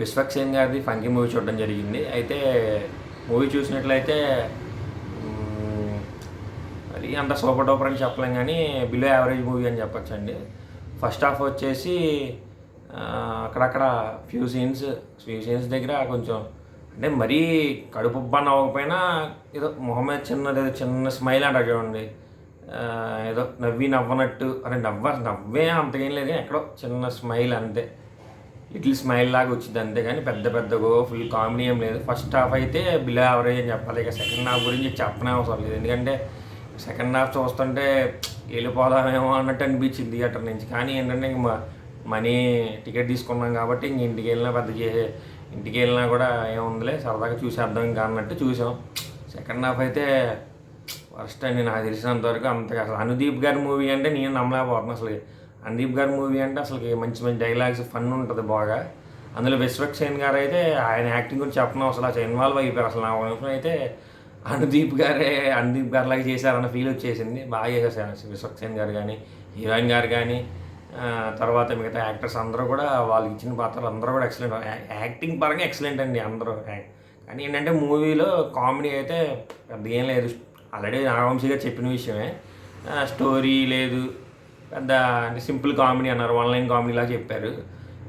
విశ్వక్సేన్ గారిది funky movie చూడడం జరిగింది. అయితే మూవీ చూసినట్లయితే అది అంత సూపర్ డూపర్ అని చెప్పలేం కానీ బిలో యావరేజ్ మూవీ అని చెప్పొచ్చండి. ఫస్ట్ హాఫ్ వచ్చేసి అక్కడక్కడ ఫ్యూ సీన్స్ దగ్గర కొంచెం అంటే మరీ కడుపుబ్బని అవ్వకపోయినా ఏదో మొహం మీద చిన్న స్మైల్ అంటారు చూడండి, ఏదో నవ్వనట్టు అంటే నవ్వే అంతకేం లేదు, ఎక్కడో చిన్న స్మైల్ అంతే, లిటిల్ స్మైల్ లాగా వచ్చింది అంతే. కానీ పెద్దగో ఫుల్ కామెడీ ఏం లేదు. ఫస్ట్ హాఫ్ అయితే బిలో యావరేజ్ అని చెప్పాలి. ఇక సెకండ్ హాఫ్ గురించి చెప్పనే అవసరం లేదు, ఎందుకంటే సెకండ్ హాఫ్ చూస్తుంటే వెళ్ళిపోదామేమో అన్నట్టు అనిపించింది థియేటర్ నుంచి. కానీ ఏంటంటే ఇంక మనీ టికెట్ తీసుకున్నాం కాబట్టి ఇంక ఇంటికి వెళ్ళినా కూడా ఏముందిలే సరదాగా చూసేద్దాం ఇంకా అన్నట్టు చూసాం. సెకండ్ హాఫ్ అయితే ఫస్ట్ అండి నాకు తెలిసినంతవరకు అంతగా. అసలు అనుదీప్ గారి మూవీ అంటే నేను నమ్మలేకపోతున్నాను. అసలు అనుదీప్ గారి మూవీ అంటే అసలు మంచి డైలాగ్స్ ఫన్ ఉంటుంది బాగా. అందులో విశ్వక్సేన్ గారు అయితే ఆయన యాక్టింగ్ గురించి చెప్పడం అసలు ఇన్వాల్వ్ అయిపోయారు. అసలు నా వైపు అయితే అనుదీప్ గారిలాగా చేశారన్న ఫీల్ వచ్చేసింది. బాగా చేసేసారు విశ్వక్సేన్ గారు కానీ, హీరోయిన్ గారు కానీ, తర్వాత మిగతా యాక్టర్స్ అందరూ కూడా వాళ్ళకి ఇచ్చిన పాత్రలు అందరూ కూడా ఎక్సలెంట్, యాక్టింగ్ పరంగా ఎక్సలెంట్ అండి అందరూ. కానీ ఏంటంటే మూవీలో కామెడీ అయితే పెద్ద ఏం లేదు. ఆల్రెడీ నాగవంశీ గారు చెప్పిన విషయమే, స్టోరీ లేదు పెద్ద, అంటే సింపుల్ కామెడీ అన్నారు, వన్ లైన్ కామెడీలాగా చెప్పారు.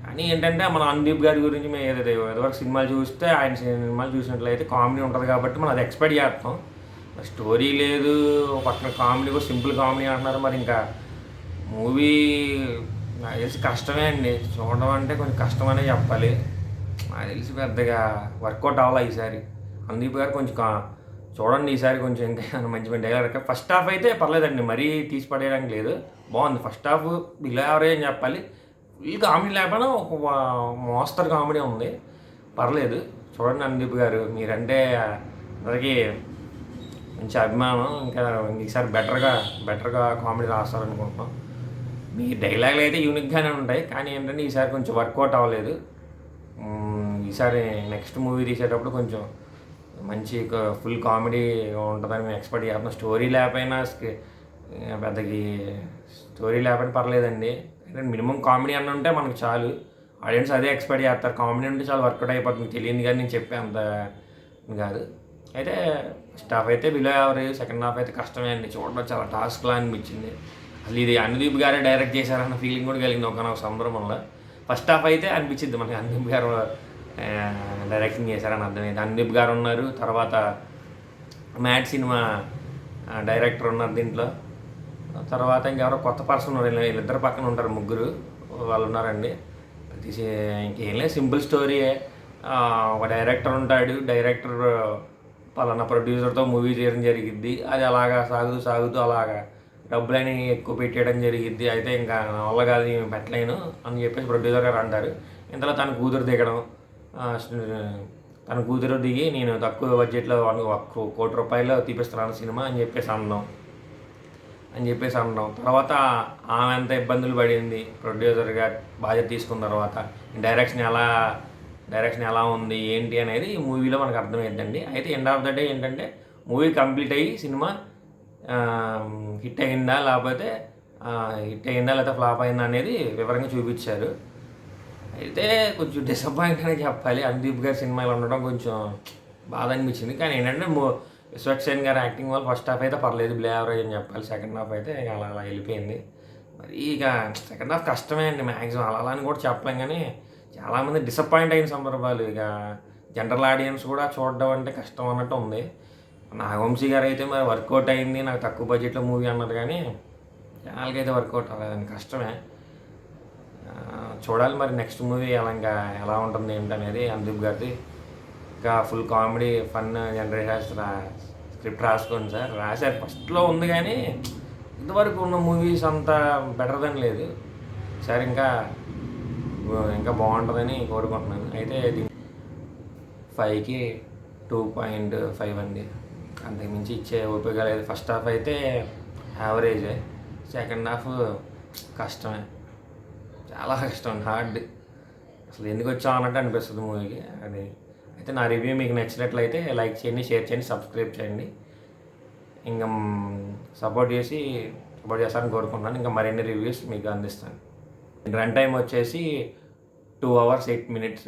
కానీ ఏంటంటే మన అనుదీప్ గారి గురించి మేము ఏదైతే సినిమాలు చూస్తే ఆయన సినిమాలు చూసినట్లయితే కామెడీ ఉంటుంది కాబట్టి మనం అది ఎక్స్పెక్ట్ చేస్తాం. స్టోరీ లేదు, పక్కన కామెడీ కూడా సింపుల్ కామెడీ అంటున్నారు. మరి ఇంకా మూవీ నాకు తెలిసి కష్టమే అండి చూడడం, అంటే కొంచెం కష్టమనే చెప్పాలి. నాకు తెలిసి పెద్దగా వర్కౌట్ అవ్వాలి ఈసారి. అనుదీప్ గారు కొంచెం చూడండి ఈసారి కొంచెం ఇంకా మంచి డైలాగ్. ఫస్ట్ హాఫ్ అయితే పర్లేదండి, మరీ తీసి పడేయడానికి లేదు, బాగుంది. ఫస్ట్ హాఫ్ బిలో యావరేజ్ అని చెప్పాలి. ఫుల్ కామెడీ లేకపోయినా ఒక మోస్తరు కామెడీ ఉంది, పర్లేదు. చూడండి అనుదీప్ గారు, మీరంటే అందరికీ మంచి అభిమానం. ఇంకా ఈసారి బెటర్గా కామెడీ రాస్తారనుకుంటున్నాం. మీ డైలాగులు అయితే యూనిక్గానే ఉంటాయి, కానీ ఏంటంటే ఈసారి కొంచెం వర్కౌట్ అవ్వలేదు. ఈసారి నెక్స్ట్ మూవీ తీసేటప్పుడు కొంచెం మంచి ఫుల్ కామెడీ ఉంటుందని మేము ఎక్స్పెక్ట్ చేస్తున్నాం. స్టోరీ లేకపోయినా పర్లేదండి, అంటే మినిమం కామెడీ అన్న ఉంటే మనకు చాలు. ఆడియన్స్ అదే ఎక్స్పెక్ట్ చేస్తారు, కామెడీ ఉంటే చాలా వర్కౌట్ అయిపోతుంది. తెలియదు కానీ నేను చెప్పే అంత కాదు. అయితే ఫస్ట్ హాఫ్ అయితే బిలో యావరేజ్, సెకండ్ హాఫ్ అయితే కష్టమే అండి, చూడడం చాలా టాస్క్లా అనిపించింది. అసలు ఇది అనుదీప్ గారే డైరెక్ట్ చేశారన్న ఫీలింగ్ కూడా కలిగింది ఒకనొక సందర్భంలో. ఫస్ట్ హాఫ్ అయితే అనిపించింది మనకి అనుదీప్ గారు డైరెక్టింగ్ చేశారని అర్థమైంది. అనుదీప్ గారు ఉన్నారు, తర్వాత మ్యాడ్ సినిమా డైరెక్టర్ ఉన్నారు దీంట్లో, తర్వాత ఇంకెవరో కొత్త పర్సన్ ఉన్నారు, వీళ్ళిద్దరు పక్కన ఉంటారు, ముగ్గురు వాళ్ళు ఉన్నారండి. ఇంకేం లేదు, సింపుల్ స్టోరీయే. ఒక డైరెక్టర్ ఉంటాడు, డైరెక్టర్ పలానా ప్రొడ్యూసర్తో మూవీ చేయడం జరిగిద్ది. అది అలాగా సాగుతూ అలాగా డబ్బులని ఎక్కువ పెట్టేయడం జరిగిద్ది. అయితే ఇంకా నా వల్ల కాదు పెట్టలేను అని చెప్పేసి ప్రొడ్యూసర్ గారు అంటారు. ఇంతలో తన కూతురు దిగి నేను తక్కువ బడ్జెట్లో ₹1 కోటి తీపిస్తున్నాను సినిమా అని చెప్పేసి అనడం. తర్వాత ఆమె ఎంత ఇబ్బందులు పడింది ప్రొడ్యూసర్ గారు బాధ్యత తీసుకున్న తర్వాత, డైరెక్షన్ ఎలా ఉంది ఏంటి అనేది ఈ మూవీలో మనకు అర్థమైందండి. అయితే ఎండ్ ఆఫ్ ద డే ఏంటంటే మూవీ కంప్లీట్ అయ్యి సినిమా హిట్ అయిందా లేకపోతే ఫ్లాప్ అయిందా అనేది వివరంగా చూపించారు. అయితే కొంచెం డిసప్పాయింట్ అనే చెప్పాలి, అనుదీప్ గారి సినిమాలో ఉండడం కొంచెం బాధ అనిపించింది. కానీ ఏంటంటే విశ్వక్సేన్ గారి యాక్టింగ్ వల్ల ఫస్ట్ హాఫ్ అయితే పర్లేదు, బిలో యావరేజ్ అని చెప్పాలి. సెకండ్ హాఫ్ అయితే అలా వెళ్ళిపోయింది. మరి ఇక సెకండ్ హాఫ్ కష్టమే అండి మ్యాక్సిమం, అలా అని కూడా చెప్పలేం. కానీ చాలామంది డిసప్పాయింట్ అయిన సందర్భాలు, ఇక జనరల్ ఆడియన్స్ కూడా చూడడం అంటే కష్టం అన్నట్టు ఉంది. నాగవంశీ గారు అయితే మరి వర్కౌట్ అయింది, నాకు తక్కువ బడ్జెట్లో మూవీ అన్నారు, కానీ జనాలకైతే వర్కౌట్ అవ్వలేదని కష్టమే. చూడాలి మరి నెక్స్ట్ మూవీ ఎలా ఉంటుంది ఏంటనేది. అనుదీప్ గారిది ఇంకా full comedy fun generate script రాసుకోండి సార్, రాశారు. ఫస్ట్లో ఉంది కానీ ఇంతవరకు ఉన్న మూవీస్ అంతా బెటర్ దెన్ లేదు. సార్ ఇంకా బాగుంటుందని కోరుకుంటున్నాను. అయితే 5కి 2.5 అండి, అంతకుమించి ఇచ్చే ఓపిక లేదు. ఫస్ట్ హాఫ్ అయితే యావరేజే, సెకండ్ హాఫ్ కష్టమే, చాలా కష్టం, హార్డ్. అసలు ఎందుకు వచ్చాం అన్నట్టు అనిపిస్తుంది మూవీకి. అది అయితే నా రివ్యూ మీకు నచ్చినట్లయితే లైక్ చేయండి, షేర్ చేయండి, సబ్స్క్రైబ్ చేయండి. ఇంకా సపోర్ట్ చేస్తారని కోరుకుంటున్నాను. ఇంకా మరిన్ని రివ్యూస్ మీకు అందిస్తాను. రన్ టైం వచ్చేసి 2 hours 8 minutes.